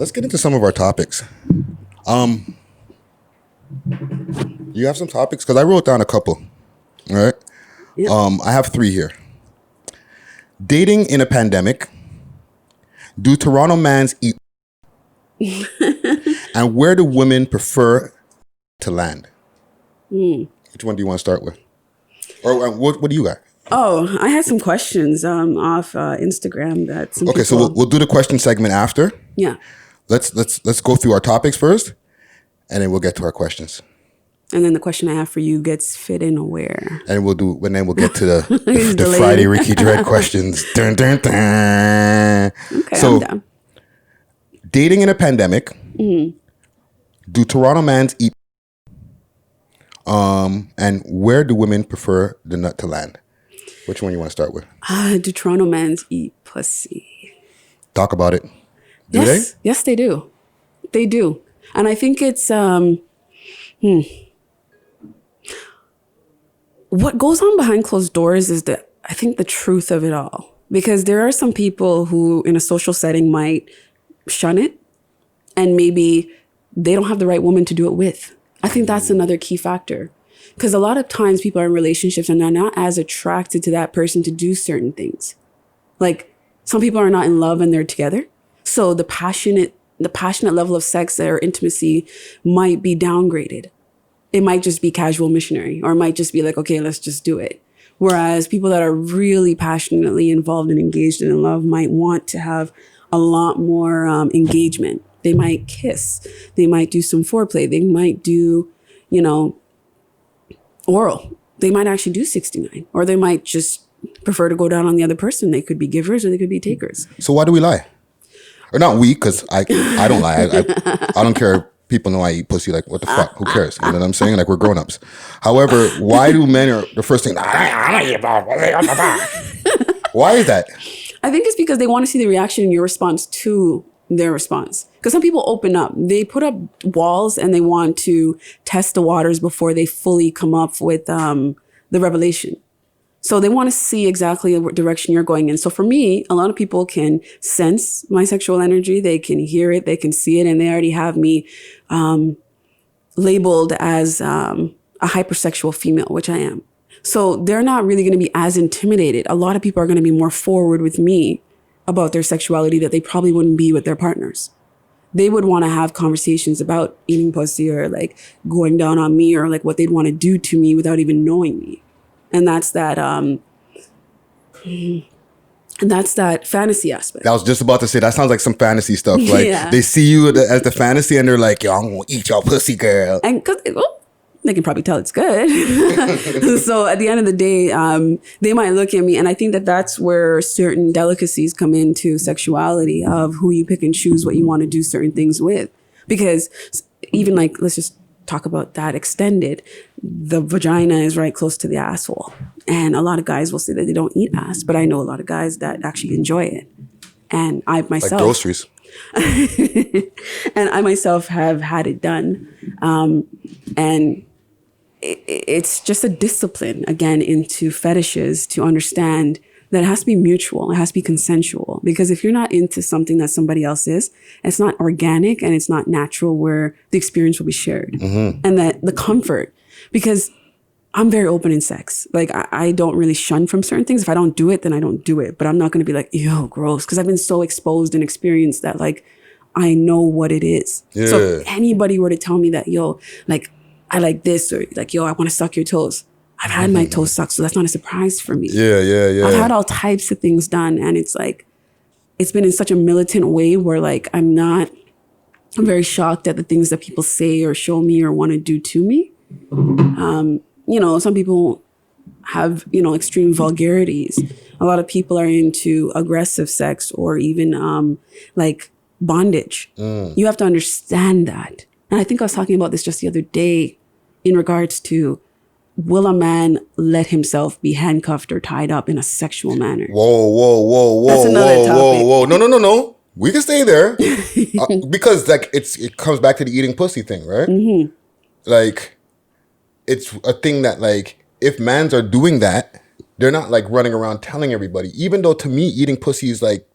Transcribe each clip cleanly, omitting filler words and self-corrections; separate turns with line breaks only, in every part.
Let's get into some of our topics. You have some topics? Because I wrote down a couple. All right.
Yep.
I have 3 here. Dating in a pandemic. Do Toronto mans eat? And where do women prefer to land? Which one do you want to start with? Or what do you got?
Oh, I had some questions off Instagram that some
Okay,
people...
so we'll do the question segment after.
Yeah.
Let's go through our topics first, and then we'll get to our questions.
And then the question I have for you gets fit in where?
And we'll get to the Friday Ricky Dred questions. Dun, dun, dun.
Okay,
so,
I'm down.
Dating in a pandemic. Do Toronto mans eat? And where do women prefer the nut to land? Which one you want to start with?
Do Toronto mans eat pussy?
Talk about it. Do they?
Yes, they do. They do. And I think it's... What goes on behind closed doors is I think the truth of it all. Because there are some people who in a social setting might shun it, and maybe they don't have the right woman to do it with. I think that's another key factor. Because a lot of times people are in relationships and are not as attracted to that person to do certain things. Like some people are not in love and they're together. So the passionate level of sex or intimacy might be downgraded. It might just be casual missionary, or it might just be like, okay, let's just do it. Whereas people that are really passionately involved and engaged and in love might want to have a lot more engagement. They might kiss. They might do some foreplay. They might do, oral. They might actually do 69, or they might just prefer to go down on the other person. They could be givers or they could be takers.
So why do we lie? Or not we, because I don't lie. I don't care. People know I eat pussy. Like, what the fuck? Who cares? You know what I'm saying? Like, we're grown-ups. However, why do men are the first thing? Why is that?
I think it's because they want to see the reaction in your response to their response. Because some people open up. They put up walls and they want to test the waters before they fully come up with the revelation. So they want to see exactly what direction you're going in. So for me, a lot of people can sense my sexual energy. They can hear it. They can see it. And they already have me labeled as a hypersexual female, which I am. So they're not really going to be as intimidated. A lot of people are going to be more forward with me about their sexuality that they probably wouldn't be with their partners. They would want to have conversations about eating pussy or like going down on me or like what they'd want to do to me without even knowing me. And that's that fantasy aspect.
I was just about to say, that sounds like some fantasy stuff. Like they see you as the fantasy and they're like, yo, I'm going to eat your pussy, girl.
And they can probably tell it's good. So at the end of the day, they might look at me. And I think that's where certain delicacies come into sexuality of who you pick and choose what you want to do certain things with. Because even like, let's just talk about that extended. The vagina is right close to the asshole. And a lot of guys will say that they don't eat ass, but I know a lot of guys that actually enjoy it. And I myself...
Like groceries.
And I myself have had it done. And it's just a discipline, again, into fetishes to understand that it has to be mutual. It has to be consensual. Because if you're not into something that somebody else is, it's not organic and it's not natural where the experience will be shared. Mm-hmm. And that the comfort, because I'm very open in sex. Like I don't really shun from certain things. If I don't do it, then I don't do it. But I'm not going to be like, ew, gross. Because I've been so exposed and experienced that like, I know what it is. Yeah. So if anybody were to tell me that, yo, like, I like this, or like, yo, I want to suck your toes. I've had my toes sucked, so that's not a surprise for me.
Yeah.
I've had all types of things done, and it's like, it's been in such a militant way where like, I'm very shocked at the things that people say or show me or want to do to me. Some people have, extreme vulgarities. A lot of people are into aggressive sex or even like bondage. You have to understand that. And I think I was talking about this just the other day in regards to, will a man let himself be handcuffed or tied up in a sexual manner?
Whoa.
That's another topic.
No. We can stay there. Because like it comes back to the eating pussy thing, right? Mm-hmm. Like it's a thing that like if mans are doing that, they're not like running around telling everybody. Even though to me eating pussy is like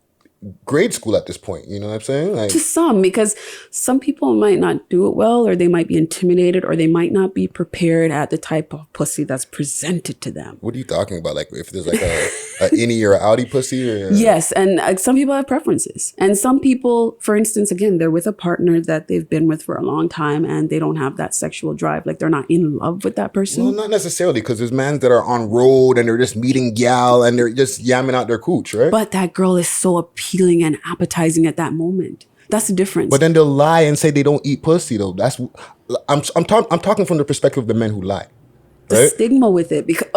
grade school at this point. You know what I'm saying? Like,
to some, because some people might not do it well, or they might be intimidated, or they might not be prepared at the type of pussy that's presented to them.
what are you talking about? Like if there's like a innie or an outie pussy? Or,
Yes, and some people have preferences. And some people, for instance, again, they're with a partner that they've been with for a long time and they don't have that sexual drive. Like they're not in love with that person.
Well, not necessarily, because there's men that are on road and they're just meeting gal and they're just yamming out their cooch, right?
But that girl is so appealing and appetizing at that moment. That's the difference.
But then they'll lie and say they don't eat pussy though. I'm talking from the perspective of the men who lie.
The
Right?
stigma with it, because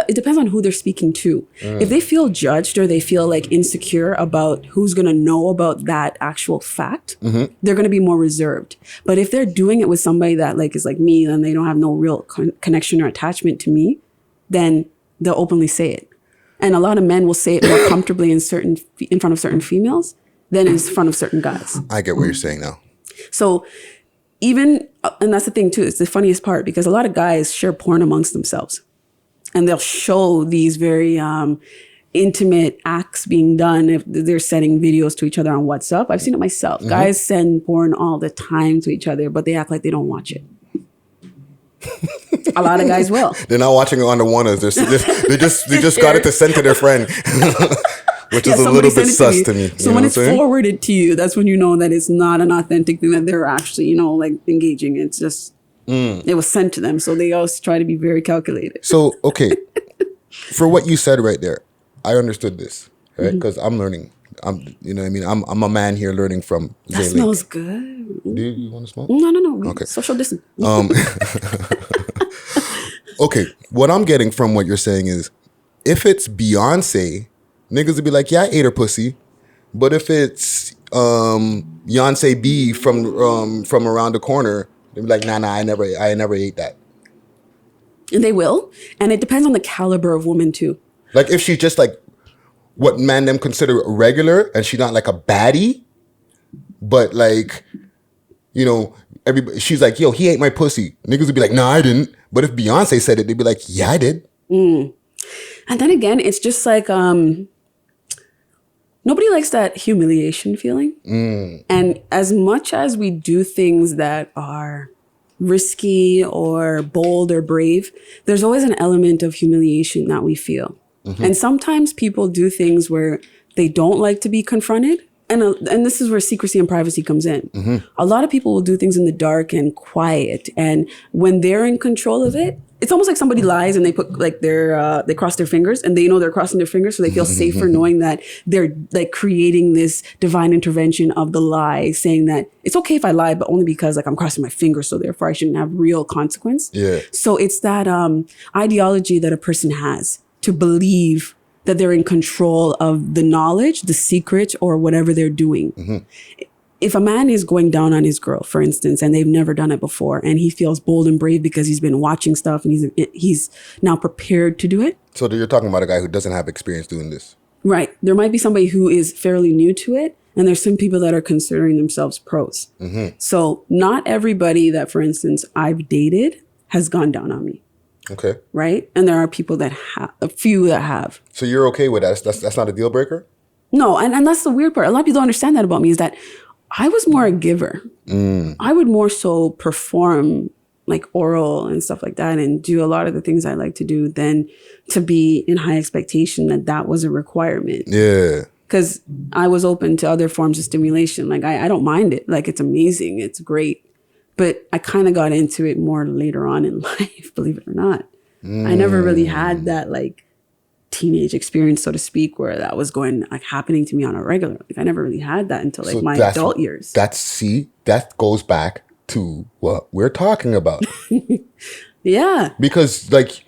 it depends on who they're speaking to. If they feel judged or they feel like insecure about who's going to know about that actual fact, they're going to be more reserved. But if they're doing it with somebody that like is like me, and they don't have no real connection or attachment to me, then they'll openly say it. And a lot of men will say it more comfortably in front of certain females than in front of certain guys.
I get what you're saying now.
So even, and that's the thing too, it's the funniest part, because a lot of guys share porn amongst themselves and they'll show these very intimate acts being done if they're sending videos to each other on WhatsApp. I've seen it myself. Guys send porn all the time to each other, but they act like they don't watch it. A lot of guys will.
They're not watching it on the ones. They just got it to send to their friend. Which is a little bit sus to me.
So when it's forwarded to you, that's when you know that it's not an authentic thing, that they're actually, like engaging. It's just, it was sent to them. So they always try to be very calculated.
So, okay. For what you said right there, I understood this, right? Because I'm learning. You know what I mean? I'm a man here learning from
That
Zae Link.
smells good.
Do you want to smoke?
No.
Okay.
Social distance.
Okay. What I'm getting from what you're saying is, if it's Beyonce, niggas would be like, yeah, I ate her pussy. But if it's Beyonce B from around the corner, they'd be like, nah, I never ate that.
And they will. And it depends on the caliber of woman too.
Like if she's just like what man them consider regular, and she's not like a baddie, but like, everybody, she's like, yo, he ate my pussy. Niggas would be like, nah, I didn't. But if Beyonce said it, they'd be like, yeah, I did.
And then again, it's just like, nobody likes that humiliation feeling. And as much as we do things that are risky or bold or brave, there's always an element of humiliation that we feel. And sometimes people do things where they don't like to be confronted. And this is where secrecy and privacy comes in. A lot of people will do things in the dark and quiet. And when they're in control of it, it's almost like somebody lies and they put like they cross their fingers, and they know they're crossing their fingers, so they feel safer knowing that they're like creating this divine intervention of the lie, saying that it's okay if I lie, but only because like I'm crossing my fingers, so therefore I shouldn't have real consequence.
Yeah.
So it's that ideology that a person has to believe that they're in control of the knowledge, the secret, or whatever they're doing. If a man is going down on his girl, for instance, and they've never done it before, and he feels bold and brave because he's been watching stuff and he's now prepared to do it. So
you're talking about a guy who doesn't have experience doing this.
Right. There might be somebody who is fairly new to it, and there's some people that are considering themselves pros. So not everybody that, for instance, I've dated has gone down on me.
Okay.
Right? And there are people that have, a few that have.
So you're okay with that? That's not a deal breaker?
No, and that's the weird part. A lot of people don't understand that about me, is that I was more a giver. I would more so perform like oral and stuff like that and do a lot of the things I like to do than to be in high expectation that was a requirement.
Yeah.
Because I was open to other forms of stimulation. Like I don't mind it. Like it's amazing. It's great. But I kind of got into it more later on in life, believe it or not. I never really had that like teenage experience, so to speak, where that was happening to me on a regular. Like I never really had that until like my adult years.
That goes back to what we're talking about.
Yeah.
Because like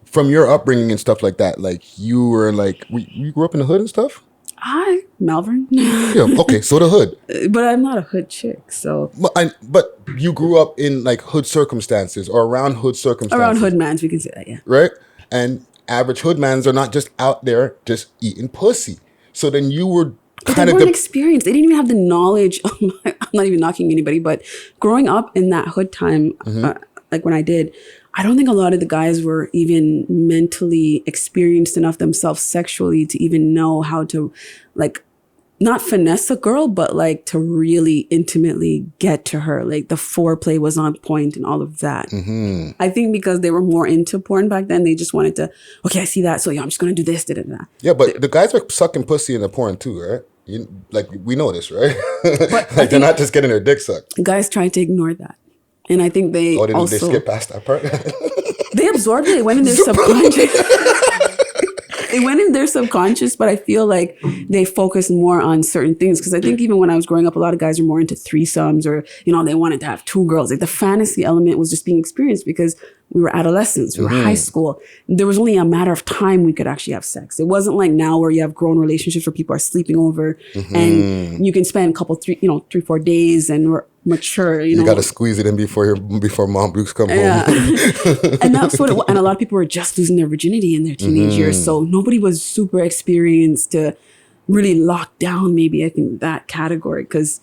from your upbringing and stuff like that, like you were like, you grew up in the hood and stuff?
Hi, Malvern.
Yeah, okay, so the hood.
But I'm not a hood chick, so.
But you grew up in like hood circumstances or around hood circumstances.
Around hood mans, we can say that, yeah.
Right? And average hood mans are not just out there just eating pussy. So then you were kind of...
They weren't experienced. They didn't even have the knowledge. I'm not even knocking anybody, but growing up in that hood time, like when I did, I don't think a lot of the guys were even mentally experienced enough themselves sexually to even know how to like not finesse a girl, but like to really intimately get to her. Like the foreplay was on point and all of that. I think because they were more into porn back then, they just wanted to, okay, I see that. So yeah, I'm just going to do this, da.
Yeah, but the guys were sucking pussy in the porn too, right? Like, we know this, right? Like, they're not just getting their dick sucked.
Guys tried to ignore that. And I think they
they skip past that part?
They absorbed it. It went in their subconscious. It went in their subconscious, but I feel like they focused more on certain things. Because I think even when I was growing up, a lot of guys were more into threesomes or, they wanted to have 2 girls. Like the fantasy element was just being experienced because we were adolescents, we were high school. There was only a matter of time we could actually have sex. It wasn't like now where you have grown relationships where people are sleeping over and you can spend a couple, 3-4 days and we're mature.
You got to squeeze it in before Mom Brooks come home.
And that's what and a lot of people were just losing their virginity in their teenage years. So nobody was super experienced to really lock down maybe, I think, that category. Because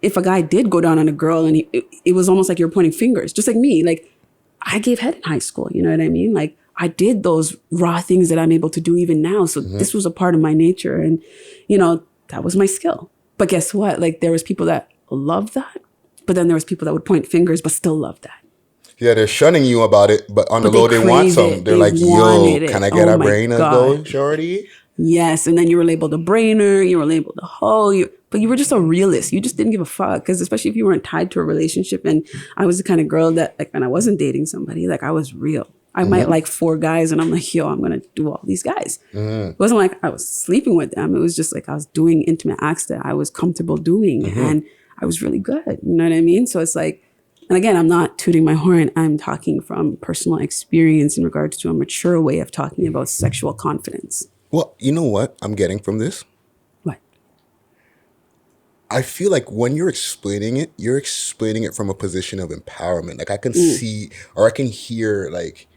if a guy did go down on a girl and it was almost like you're pointing fingers, just like me. Like, I gave head in high school, you know what I mean? Like, I did those raw things that I'm able to do even now. So this was a part of my nature. And, that was my skill. But guess what? Like, there was people that loved that. But then there was people that would point fingers but still loved that.
Yeah, they're shunning you about it. But on the low, they want some. They're like, yo, can I get a brainer though, shorty?
Yes. And then you were labeled a brainer. You were labeled a hoe. But you were just a realist. You just didn't give a fuck. Because especially if you weren't tied to a relationship. And I was the kind of girl that, like, when I wasn't dating somebody, like, I was real. I might like 4 guys and I'm like, yo, I'm going to do all these guys. It wasn't like I was sleeping with them. It was just like I was doing intimate acts that I was comfortable doing. And I was really good. You know what I mean? So it's like, and again, I'm not tooting my horn. I'm talking from personal experience in regards to a mature way of talking about sexual confidence.
Well, you know what I'm getting from this?
What?
I feel like when you're explaining it from a position of empowerment. Like, I can see or I can hear, like,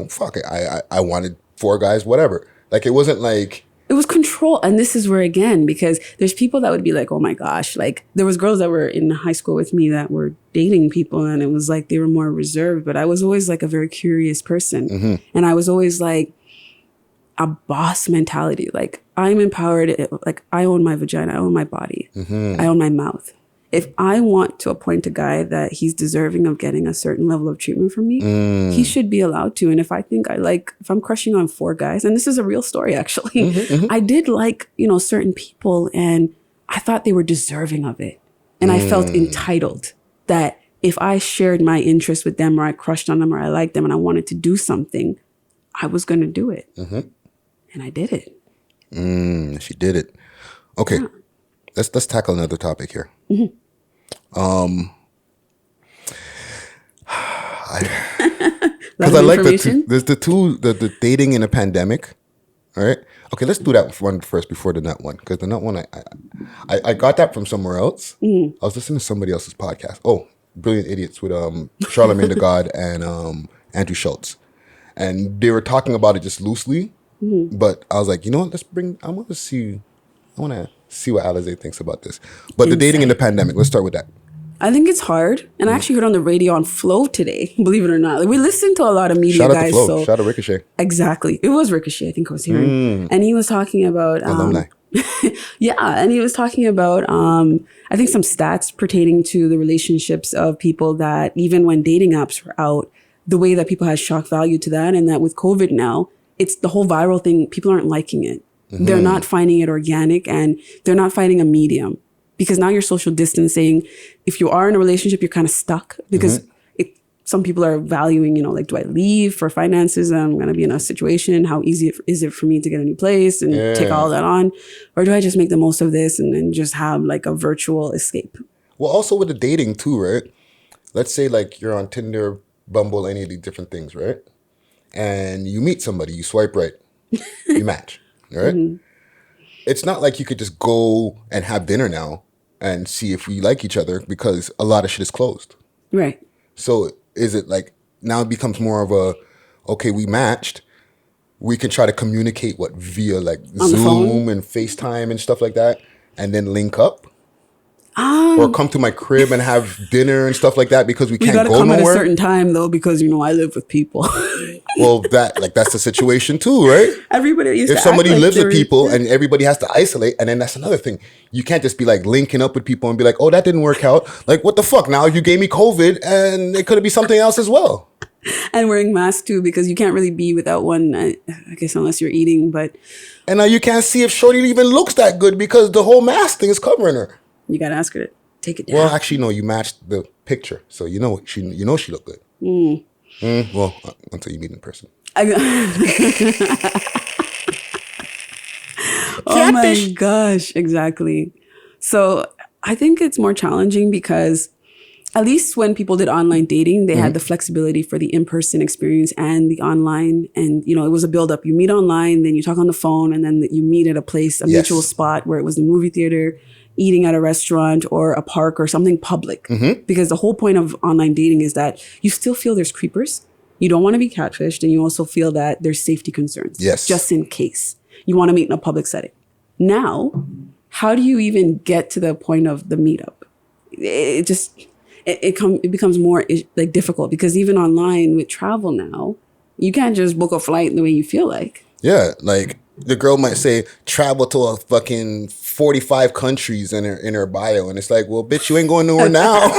fuck it. I wanted 4 guys, whatever. Like, it wasn't like...
It was control. And this is where, again, because there's people that would be like, oh my gosh, like there was girls that were in high school with me that were dating people and it was like they were more reserved. But I was always like a very curious person. And I was always like a boss mentality. Like, I'm empowered. Like, I own my vagina. I own my body. I own my mouth. If I want to appoint a guy that he's deserving of getting a certain level of treatment from me, he should be allowed to. And if I think if I'm crushing on 4 guys, and this is a real story, actually, I did like, certain people and I thought they were deserving of it. And I felt entitled that if I shared my interest with them or I crushed on them or I liked them and I wanted to do something, I was going to do it. And I did it.
She did it. Okay. Yeah. Let's tackle another topic here. Because I like the dating in a pandemic. All right. Okay, let's do that one first before the nut one. Because the nut one, I got that from somewhere else. I was listening to somebody else's podcast. Oh, Brilliant Idiots with Charlamagne the God and Andrew Schultz. And they were talking about it just loosely. But I was like, you know what? I want to see what Allizae thinks about this. But the dating in the pandemic, let's start with that.
I think it's hard. And I actually heard on the radio on Flow today, believe it or not. Like, we listen to a lot of media guys.
Shout out to Flow. Shout out Ricochet.
Exactly. It was Ricochet, I think I was hearing. And he was talking about...
alumni.
Yeah. And he was talking about, I think, some stats pertaining to the relationships of people that even when dating apps were out, the way that people had shock value to that. And that with COVID now, it's the whole viral thing. People aren't liking it. They're not finding it organic and they're not finding a medium because now you're social distancing. If you are in a relationship, you're kind of stuck because some people are valuing, like, do I leave for finances? I'm going to be in a situation. How easy is it for me to get a new place and take all that on? Or do I just make the most of this and just have like a virtual escape? Well,
also with the dating too, right? Let's say like you're on Tinder, Bumble, any of these different things, right? And you meet somebody, you swipe right, you match. Right? It's not like you could just go and have dinner now and see if we like each other because a lot of shit is closed.
Right.
So is it like now it becomes more of a, okay, we matched. We can try to communicate via like Zoom and FaceTime and stuff like that and then link up? Or come to my crib and have dinner and stuff like that because we can't go nowhere?
We gotta come at a certain time though because, I live with people.
Well, that's the situation too, right?
Everybody used
If
to
somebody
act like
lives with
they're-
people and everybody has to isolate, and then that's another thing. You can't just be like linking up with people and be like, oh, that didn't work out. Like, what the fuck? Now you gave me COVID and it could be something else as well.
and wearing masks too, because you can't really be without one, I guess, unless you're eating, but
And now you can't see if Shorty even looks that good because the whole mask thing is covering her.
you got to ask her to take it down.
Well, actually, no, you matched the picture. So you know she looked good. Well, until you meet in person.
Oh my gosh, exactly. So I think it's more challenging because at least when people did online dating, they had the flexibility for the in-person experience and the online. And, you know, it was a build-up. You meet online, then you talk on the phone, and then you meet at a place, a mutual spot where it was the movie theater, eating at a restaurant or a park or something public. Because the whole point of online dating is that you still feel there's creepers. You don't want to be catfished. And you also feel that there's safety concerns.
Yes.
Just in case. You want to meet in a public setting. Now, how do you even get to the point of the meetup? It becomes more like difficult because even online with travel now, you can't just book a flight the way you feel like.
Yeah, like the girl might say travel to a fucking 45 countries in her bio, and it's like, well, bitch, you ain't going nowhere now.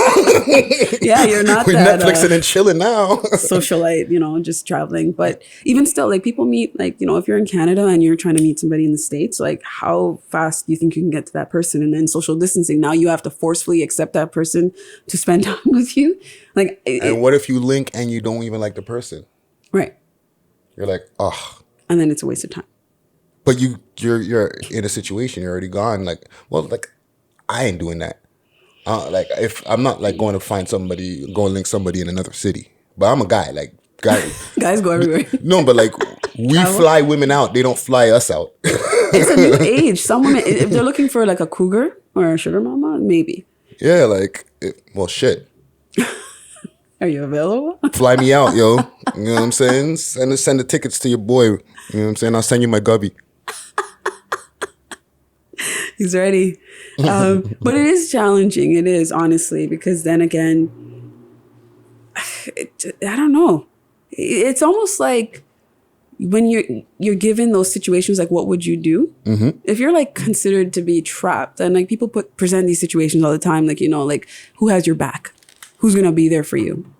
Yeah, you're not
We're
that
Netflixing and chilling now.
socialite, you know, just traveling. But even still, like people meet, like, you know, if you're in Canada and you're trying to meet somebody in the States, like how fast do you think you can get to that person? And then social distancing, now you have to forcefully accept that person to spend time with you. Like,
And what if you link and you don't even like the person?
right.
You're like, oh.
And then it's a waste of time.
But you're in a situation, you're already gone. Like, well, like I ain't doing that. Like if I'm not like going to find somebody, go and link somebody in another city. But I'm a guy, like
Guys go everywhere.
No, but like we fly women out, they don't fly us out.
It's a new age. Some women, if they're looking for like a cougar or a sugar mama, maybe.
Yeah, like well, shit.
Are you available?
Fly me out, yo. You know what I'm saying? Send the tickets to your boy. You know what I'm saying? I'll send you my gubby.
He's ready. But it is challenging. It is, honestly, because then again, I don't know. It's almost like when you're given those situations, like what would you do? If you're like considered to be trapped, and like people present these situations all the time, like, you know, like who has your back? Who's going to be there for you?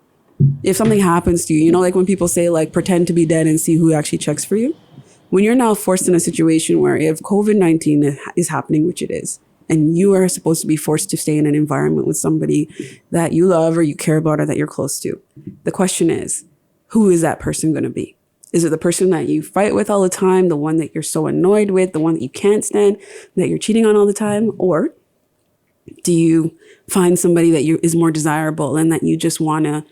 If something happens to you, you know, like when people say like pretend to be dead and see who actually checks for you. When you're now forced in a situation where if COVID-19 is happening, which it is, and you are supposed to be forced to stay in an environment with somebody that you love or you care about or that you're close to, the question is, who is that person going to be? Is it the person that you fight with all the time, the one that you're so annoyed with, the one that you can't stand, that you're cheating on all the time? Or do you find somebody that is more desirable and that you just want to,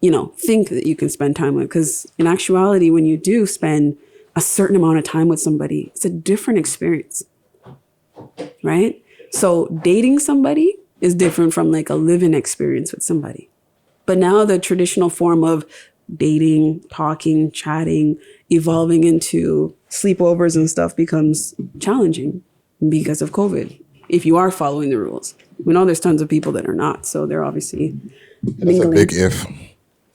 you know, think that you can spend time with? Because in actuality, when you do spend a certain amount of time with somebody, it's a different experience, right? So dating somebody is different from like a living experience with somebody. But now the traditional form of dating, talking, chatting, evolving into sleepovers and stuff becomes challenging because of COVID. If you are following the rules, we know there's tons of people that are not. So they're obviously
That's a big if.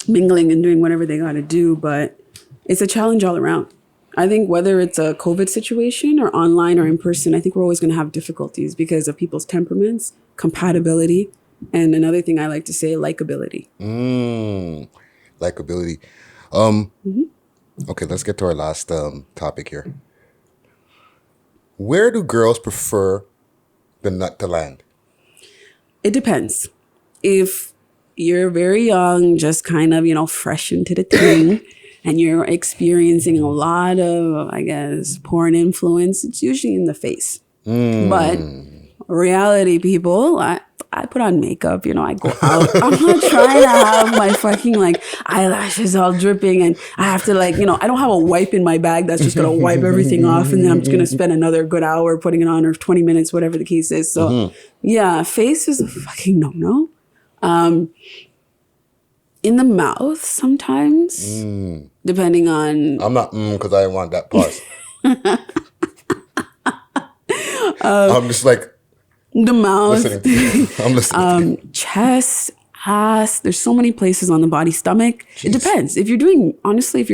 mingling and doing whatever they got to do. But it's a challenge all around. I think whether it's a COVID situation or online or in person, I think we're always going to have difficulties because of people's temperaments, compatibility, and another thing I like to say, likability.
Likability. Okay, let's get to our last topic here. Where do girls prefer the nut to land?
It depends. If you're very young, just kind of, you know, fresh into the thing, and you're experiencing a lot of, I guess, porn influence, it's usually in the face. But reality, people, I put on makeup, you know, I go out. I'm not trying to have my fucking like eyelashes all dripping and I have to like, you know, I don't have a wipe in my bag that's just going to wipe everything off and then I'm just going to spend another good hour putting it on or 20 minutes, whatever the case is. So yeah, face is a fucking no-no. In the mouth sometimes, depending on...
I'm not because I want that pause. I'm just like...
The mouth.
Listening. I'm listening.
Chest, ass. There's so many places on the body, stomach.
Jeez.
It depends. If you're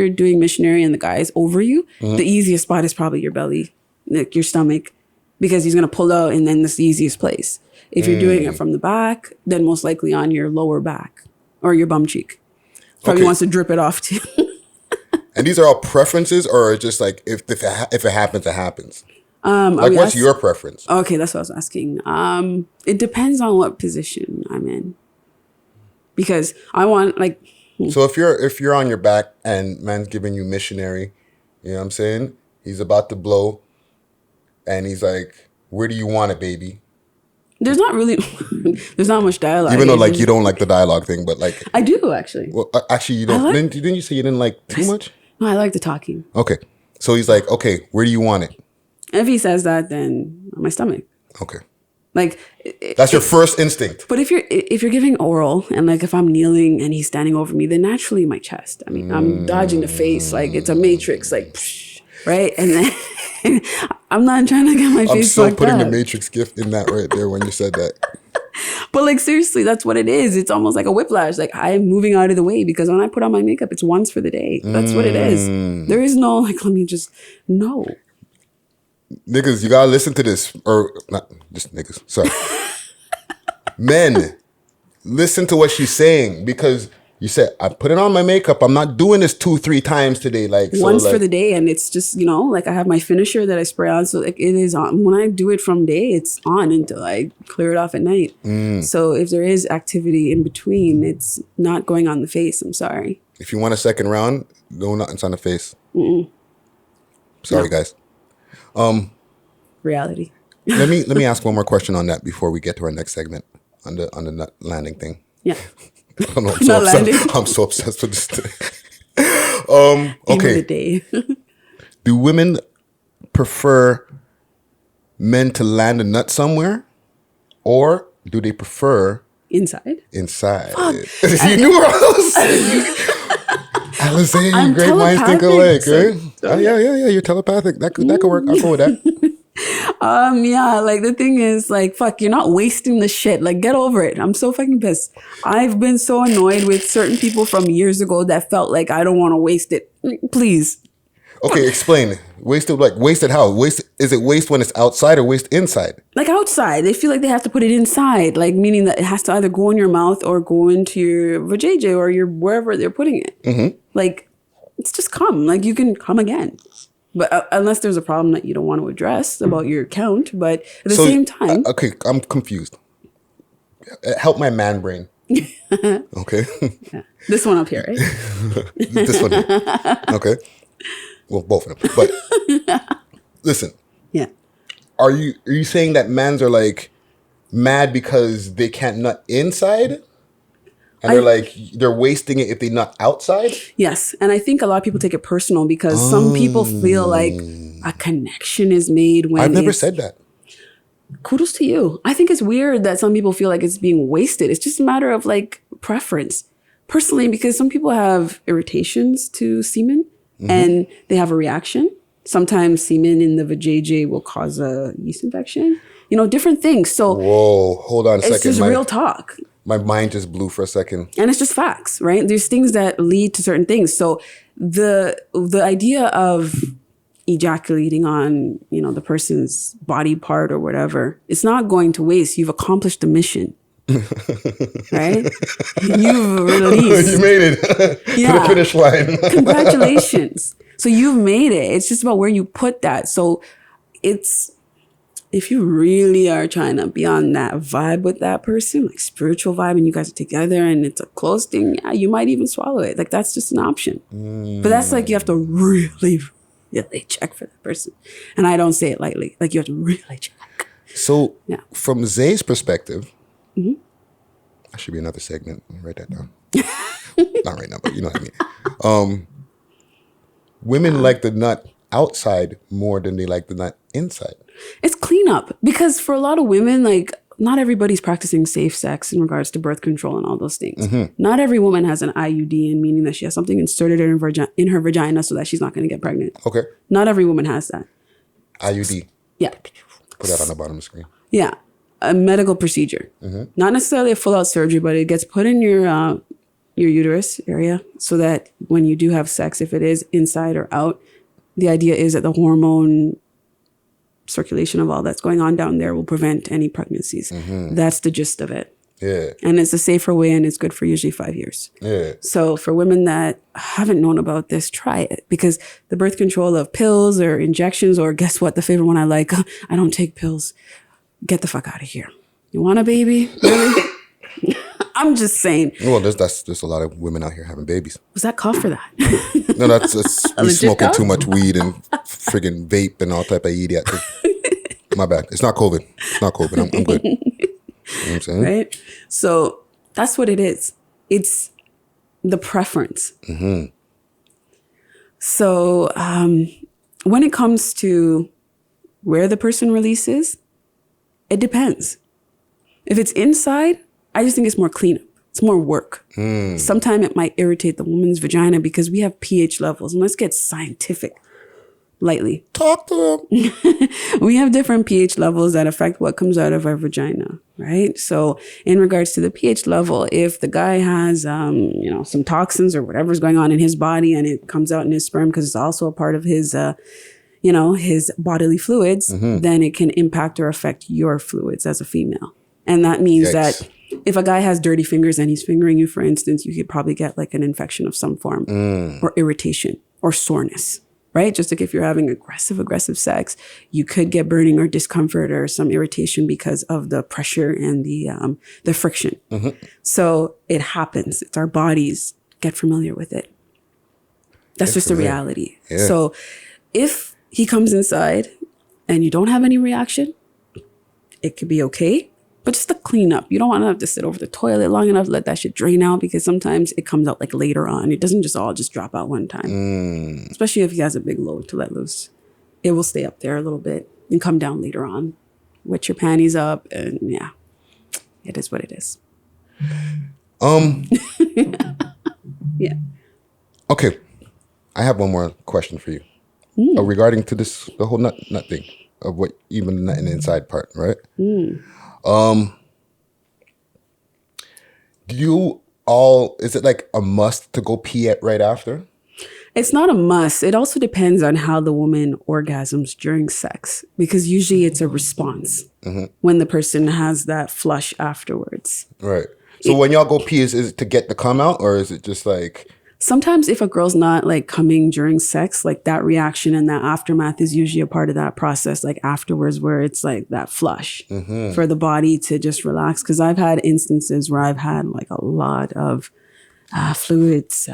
doing missionary and the guy is over you, the easiest spot is probably your belly, like your stomach, because he's going to pull out and then that's the easiest place. If you're doing it from the back, then most likely on your lower back or your bum cheek. Probably wants to drip it off too.
And these are all preferences, or just like if it happens, it happens. Like, what's your preference?
Okay, that's what I was asking. It depends on what position I'm in, because I want like.
So if you're on your back and man's giving you missionary, you know what I'm saying? He's about to blow, and he's like, "Where do you want it, baby?"
There's not really, there's not much dialogue.
Even though like you don't like the dialogue thing, but like
I do actually.
Well, actually, you don't. Didn't you say you didn't like too much?
No, I like the talking.
Okay, so he's like, "Okay, where do you want it?"
If he says that, then on my stomach.
Okay.
Like
that's your first instinct.
But if you're giving oral and like if I'm kneeling and he's standing over me, then naturally my chest. I mean, I'm dodging the face like it's a matrix, like psh, right? And then I'm not trying to get my face.
I'm so putting the Matrix gift in that right there when you said that.
But like seriously, that's what it is. It's almost like a whiplash. Like I'm moving out of the way because when I put on my makeup, it's once for the day. That's what it is. There is no like, let me just no.
Niggas, you gotta listen to this, or not just niggas. Sorry, men, listen to what she's saying, because you said I put it on my makeup. I'm not doing this 2-3 times today. Like
once for the day, and it's just like I have my finisher that I spray on, so like it is on. When I do it from day, it's on until I clear it off at night. So if there is activity in between, it's not going on the face. I'm sorry.
If you want a second round, no nothing's on the face. Sorry, guys.
Reality.
let me ask one more question on that before we get to our next segment on the nut landing thing.
Yeah.
I don't know, I'm so obsessed with this thing. Okay.
The day.
Do women prefer men to land a nut somewhere, or do they prefer
inside?
You knew where I was. Allizae, great minds think alike, right? Yeah. You're telepathic. That could work. I'll go with that.
Yeah, like the thing is, like, fuck, you're not wasting the shit. Like, get over it. I'm so fucking pissed. I've been so annoyed with certain people from years ago that felt like I don't want to waste it. Please.
Okay, explain. Wasted, like, wasted how? Is it waste when it's outside or waste inside?
Like outside. They feel like they have to put it inside, like meaning that it has to either go in your mouth or go into your vajayjay or your wherever they're putting it. Like, it's just cum. Like, you can come again. But unless there's a problem that you don't want to address about your account. But at the same time.
Okay, I'm confused. Help my man brain. Okay.
Yeah. This one up here, right?
This one here. Okay. Well, both of them. But listen.
Yeah.
Are you saying that mans are like mad because they can't nut inside? And they're wasting it if they nut outside?
Yes. And I think a lot of people take it personal because some people feel like a connection is made when
I've never said that.
Kudos to you. I think it's weird that some people feel like it's being wasted. It's just a matter of like preference. Personally, because some people have irritations to semen and they have a reaction. Sometimes semen in the vajayjay will cause a yeast infection. Different things. So
whoa, hold on a second.
It's just real talk.
My mind just blew for a second.
And it's just facts, right? There's things that lead to certain things. So the idea of ejaculating on, the person's body part or whatever, it's not going to waste. You've accomplished the mission. Right? You've released.
You made it to the finish line.
Congratulations. So you've made it. It's just about where you put that. So if you really are trying to be on that vibe with that person, like spiritual vibe, and you guys are together and it's a close thing, you might even swallow it. Like, that's just an option. But that's like, you have to really, really check for that person. And I don't say it lightly. Like, you have to really check.
So from Zae's perspective, that should be another segment. Write that down. Not right now, but you know what I mean. Women like the nut outside more than they like the nut inside.
It's cleanup, because for a lot of women, like, not everybody's practicing safe sex in regards to birth control and all those things. Not every woman has an IUD, and meaning that she has something inserted in her vagina so that she's not going to get pregnant.
Okay.
Not every woman has that.
IUD.
Yeah.
Put that on the bottom of the screen.
Yeah. a medical procedure, not necessarily a full out surgery, but it gets put in your uterus area so that when you do have sex, if it is inside or out, the idea is that the hormone circulation of all that's going on down there will prevent any pregnancies. That's the gist of it.
Yeah.
And it's a safer way, and it's good for usually 5 years.
Yeah.
So for women that haven't known about this, try it, because the birth control of pills or injections, or guess what? The favorite one I like, I don't take pills. Get the fuck out of here. You want a baby? Really? I'm just saying.
Well, there's a lot of women out here having babies.
Was that cough for that?
No, that's we
legit
smoking
cough?
too much weed and friggin' vape and all type of idiot. My bad. It's not COVID. It's not COVID. I'm good. You know what I'm saying?
Right? So that's what it is. It's the preference. So when it comes to where the person releases, it depends. If it's inside, I just think it's more cleanup. It's more work. Sometimes it might irritate the woman's vagina because we have pH levels. And let's get scientific lightly.
Talk to them.
We have different pH levels that affect what comes out of our vagina, right? So in regards to the pH level, if the guy has, some toxins or whatever's going on in his body and it comes out in his sperm because it's also a part of his, his bodily fluids, then it can impact or affect your fluids as a female. And that means that if a guy has dirty fingers and he's fingering you, for instance, you could probably get like an infection of some form or irritation or soreness, right? Just like if you're having aggressive sex, you could get burning or discomfort or some irritation because of the pressure and the friction. So it happens. It's our bodies. Get familiar with it. That's just the reality.
Yeah.
So if he comes inside and you don't have any reaction, it could be okay. But just to clean up, you don't want to have to sit over the toilet long enough to let that shit drain out, because sometimes it comes out like later on. It doesn't just all drop out one time, especially if he has a big load to let loose. It will stay up there a little bit and come down later on. Wet your panties up, and yeah, it is what it is. Yeah.
Okay, I have one more question for you regarding to the whole nut thing of what even the nut in the inside part, right? Is it like a must to go pee at right after?
It's not a must. It also depends on how the woman orgasms during sex, because usually it's a response when the person has that flush afterwards.
Right. So when y'all go pee, is it to get the cum out, or is it just like...
Sometimes if a girl's not like coming during sex, like that reaction and that aftermath is usually a part of that process, like afterwards, where it's like that flush for the body to just relax. Because I've had instances where I've had like a lot of fluids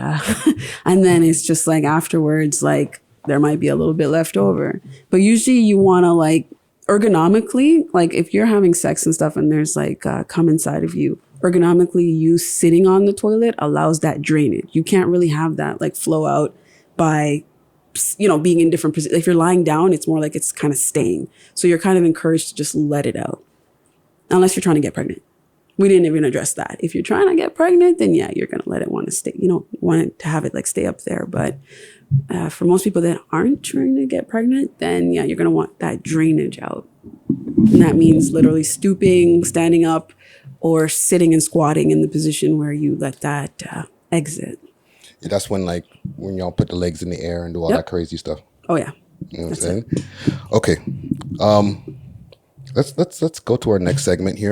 and then it's just like afterwards, like there might be a little bit left over. But usually you want to like ergonomically, like if you're having sex and stuff and there's like cum inside of you, ergonomically, you sitting on the toilet allows that drainage. You can't really have that like flow out by, being in different positions. If you're lying down, it's more like it's kind of staying. So you're kind of encouraged to just let it out, unless you're trying to get pregnant. We didn't even address that. If you're trying to get pregnant, then yeah, you're going to let it want to stay. You don't want it to have it like stay up there. But for most people that aren't trying to get pregnant, then yeah, you're going to want that drainage out. And that means literally stooping, standing up, or sitting and squatting in the position where you let that exit.
Yeah, that's when y'all put the legs in the air and do all that crazy stuff.
Oh yeah.
You know what I'm saying? Okay. Let's go to our next segment here.